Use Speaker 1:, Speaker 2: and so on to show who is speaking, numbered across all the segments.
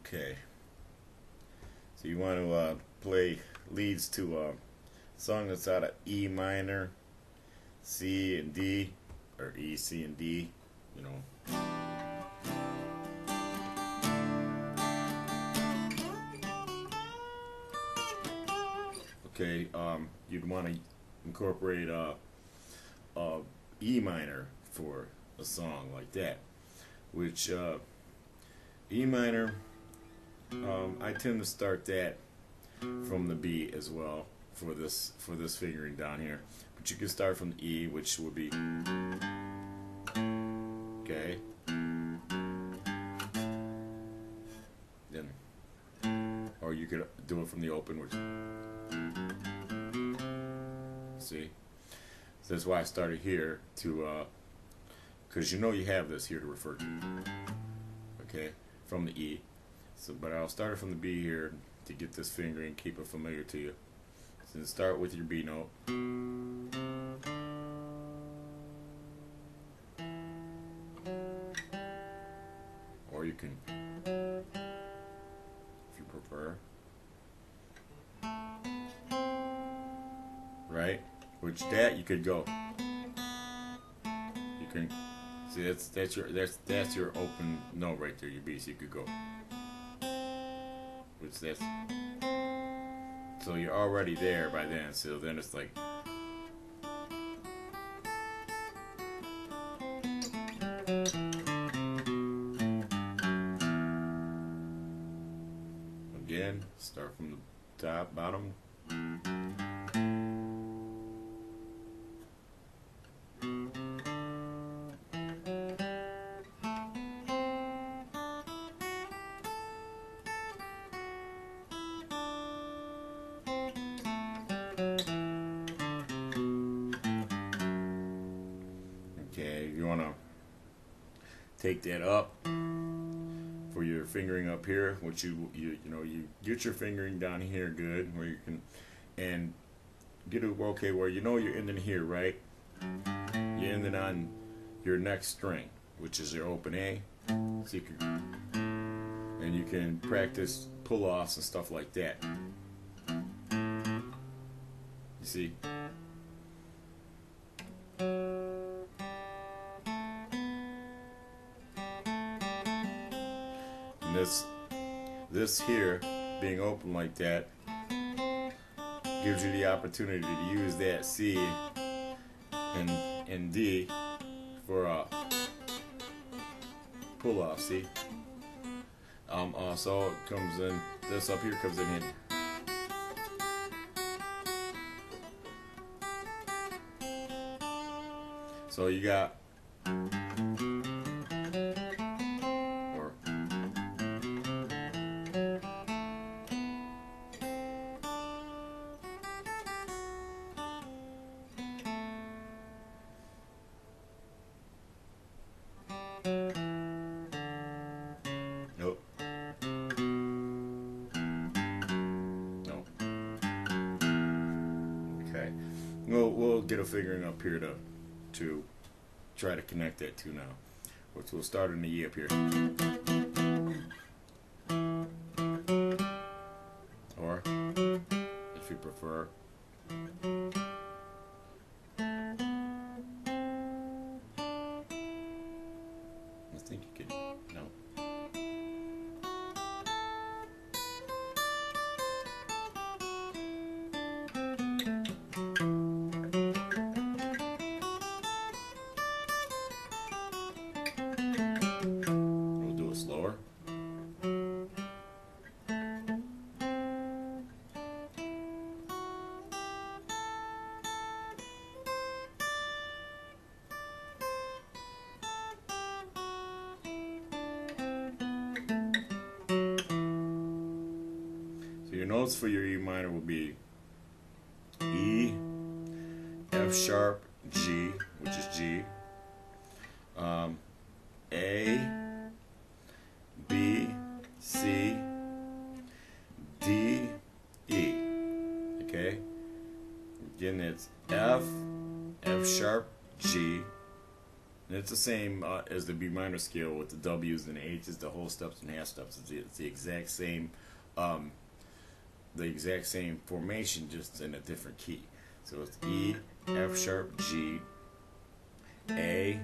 Speaker 1: Okay, so you want to play leads to a song that's out of E minor, C and D, or E, C and D, you know. Okay, you'd want to incorporate a E minor for a song like that, which E minor, I tend to start that from the B as well for this fingering down here, but you can start from the E, which would be okay, then, or you could do it from the open, which, see, so that's why I started here to because you know you have this here to refer to, okay, from the E. So, but I'll start it from the B here to get this fingering, keep it familiar to you. So start with your B note. Or you can, if you prefer, right? Which that you could go. You can see that's your open note right there, your B. So you could go. Which that's, so you're already there by then. So then it's like, again, start from the top, bottom. Okay, you want to take that up for your fingering up here, which you get your fingering down here good, where you can, and get it okay where you know you're ending here, right? You're ending on your next string, which is your open A. So you can, and you can practice pull-offs and stuff like that. You see? This here being open like that gives you the opportunity to use that C and D for a pull off. See, also it comes in, this up here comes in here. So you got, nope. No. Okay. We'll get a fingering up here to try to connect that to now. Which we'll start in the E up here. Or if you prefer, I think you could, no. We'll do it slower. Your notes for your E minor will be E, F sharp, G, which is G, A, B, C, D, E. Okay? Again, it's F, F sharp, G, And it's the same as the B minor scale with the W's and the H's, the whole steps and half steps. It's the exact same, formation, just in a different key. So it's E, F sharp, G, A,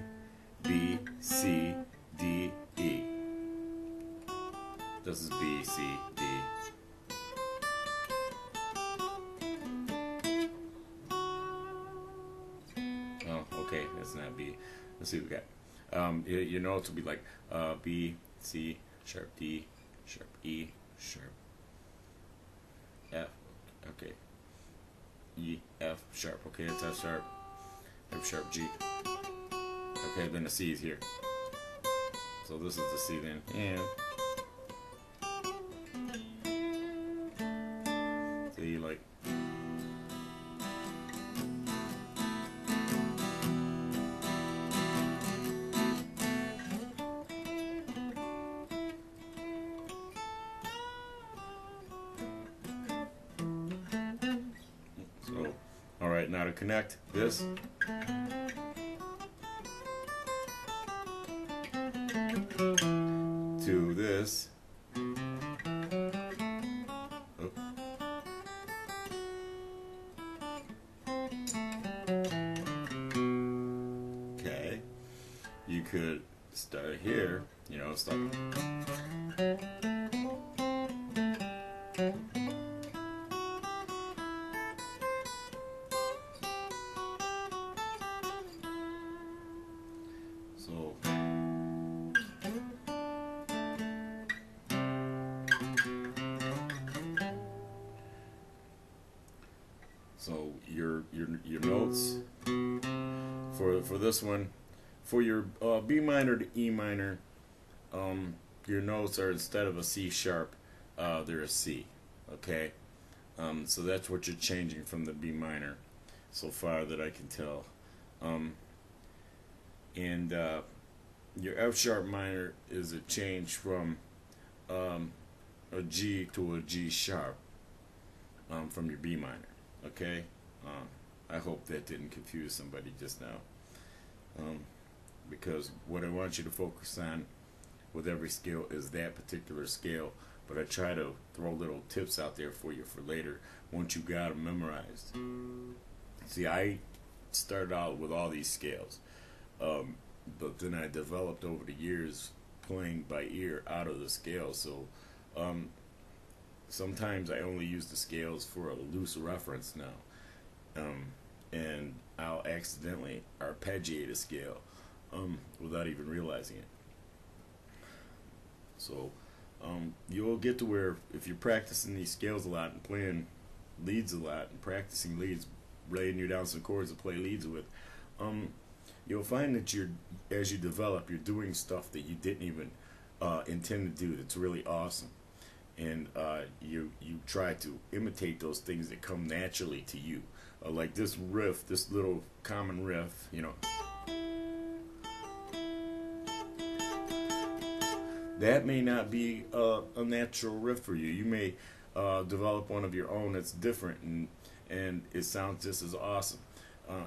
Speaker 1: B, C, D, E. This is B, C, D. Oh, okay, that's not B. Let's see what we got. Your notes will be like B, C, sharp, D, sharp, E, sharp, F. Okay. E, F sharp. Okay, that's F sharp. F sharp, G. Okay, then the C is here. So this is the C then. And so you like. So, all right, now to connect this. To this. Oh. Okay. You could start here, start. So your notes for this one, for your B minor to E minor, your notes are, instead of a C sharp, they're a C. Okay, so that's what you're changing from the B minor, so far that I can tell. And your F sharp minor is a change from a G to a G sharp from your B minor. Okay, I hope that didn't confuse somebody just now, because what I want you to focus on with every scale is that particular scale, but I try to throw little tips out there for you for later once you got them memorized. See, I started out with all these scales, but then I developed over the years playing by ear out of the scale, so sometimes I only use the scales for a loose reference now, and I'll accidentally arpeggiate a scale without even realizing it. So you'll get to where, if you're practicing these scales a lot and playing leads a lot and practicing leads, laying you down some chords to play leads with, you'll find that as you develop, you're doing stuff that you didn't even intend to do. That's really awesome. And you try to imitate those things that come naturally to you, like this riff, this little common riff, that may not be a natural riff for you. You may develop one of your own that's different, and it sounds just as awesome.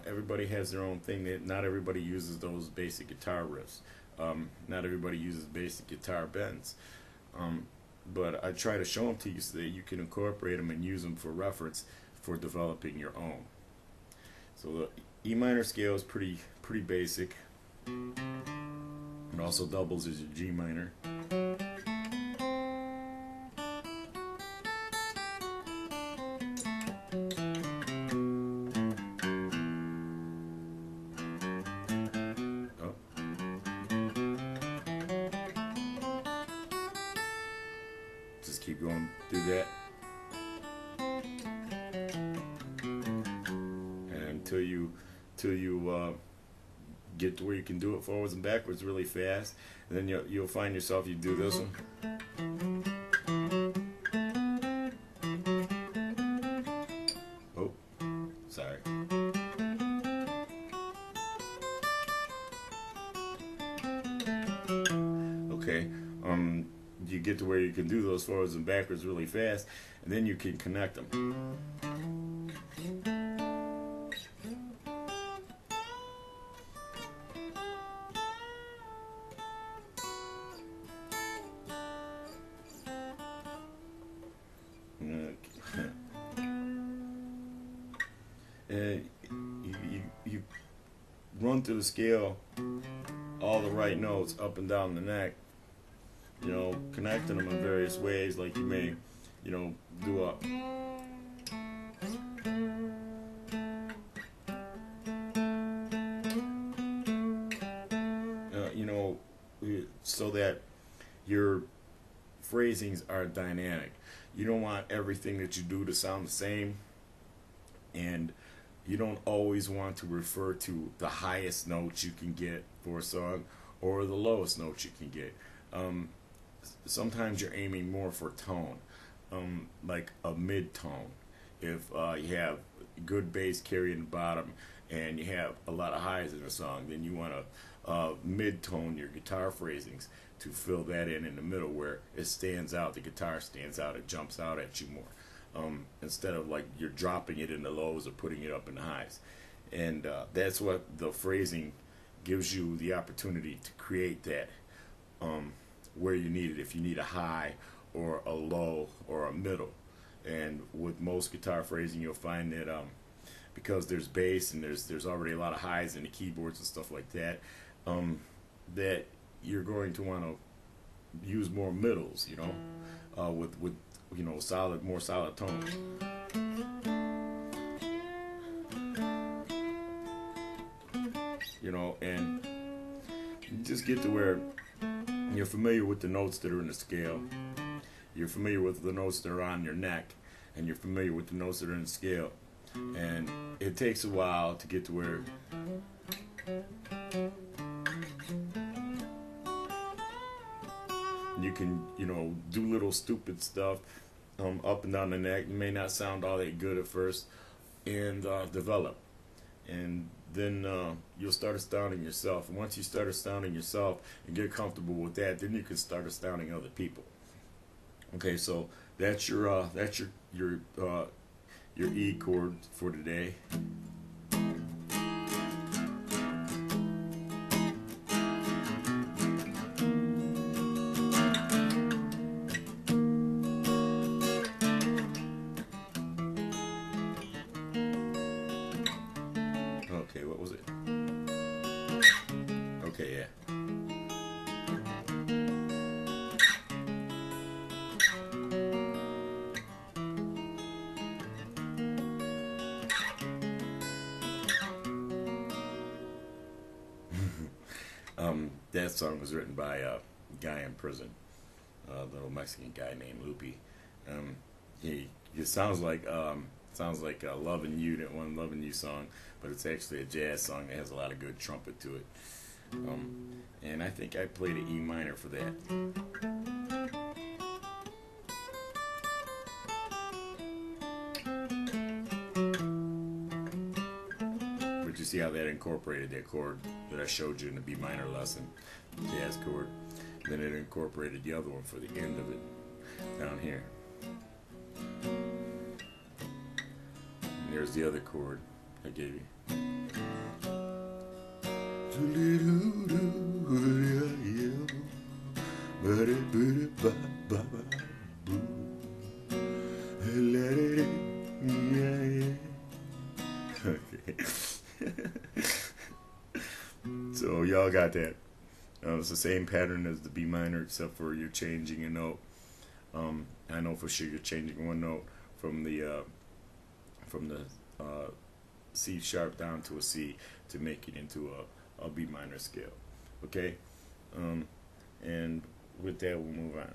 Speaker 1: Everybody has their own thing. That not everybody uses those basic guitar riffs. Not everybody uses basic guitar bends. But I try to show them to you so that you can incorporate them and use them for reference for developing your own. So the E minor scale is pretty basic. It also doubles as your G minor. Just keep going through that, and until you get to where you can do it forwards and backwards really fast, and then you'll find yourself, you do this one. Oh, sorry. Okay. You get to where you can do those forwards and backwards really fast, and then you can connect them. and you run through the scale all the right notes up and down the neck, you know, connecting them in various ways, like you may, you know, do a you know, so that your phrasings are dynamic. You don't want everything that you do to sound the same, and you don't always want to refer to the highest notes you can get for a song or the lowest notes you can get. Sometimes you're aiming more for tone, like a mid-tone. If you have good bass carry in the bottom and you have a lot of highs in a song, then you want to mid-tone your guitar phrasings to fill that in the middle where it stands out, the guitar stands out, it jumps out at you more. Instead of like you're dropping it in the lows or putting it up in the highs. And that's what the phrasing gives you the opportunity to create that where you need it, if you need a high or a low or a middle. And with most guitar phrasing, you'll find that because there's bass and there's already a lot of highs in the keyboards and stuff like that, that you're going to want to use more middles, you know, with you know, more solid tones. You know, and you just get to where you're familiar with the notes that are in the scale, you're familiar with the notes that are on your neck, and you're familiar with the notes that are in the scale. And it takes a while to get to where you can, you know, do little stupid stuff up and down the neck. You may not sound all that good at first, and develop. And then you'll start astounding yourself. And once you start astounding yourself and get comfortable with that, then you can start astounding other people. Okay, so that's your E chord for today. Okay, what was it? Okay, yeah. That song was written by a guy in prison, a little Mexican guy named Loopy. It sounds like "Lovin' You," that one "Lovin' You" song, but it's actually a jazz song that has a lot of good trumpet to it. And I think I played an E minor for that. But you see how that incorporated that chord that I showed you in the B minor lesson, the jazz chord. Then it incorporated the other one for the end of it down here. And there's the other chord I gave you. Okay. So y'all got that. It's the same pattern as the B minor, except for you're changing a note. I know for sure you're changing one note from the C sharp down to a C to make it into a B minor scale. Okay, and with that we'll move on.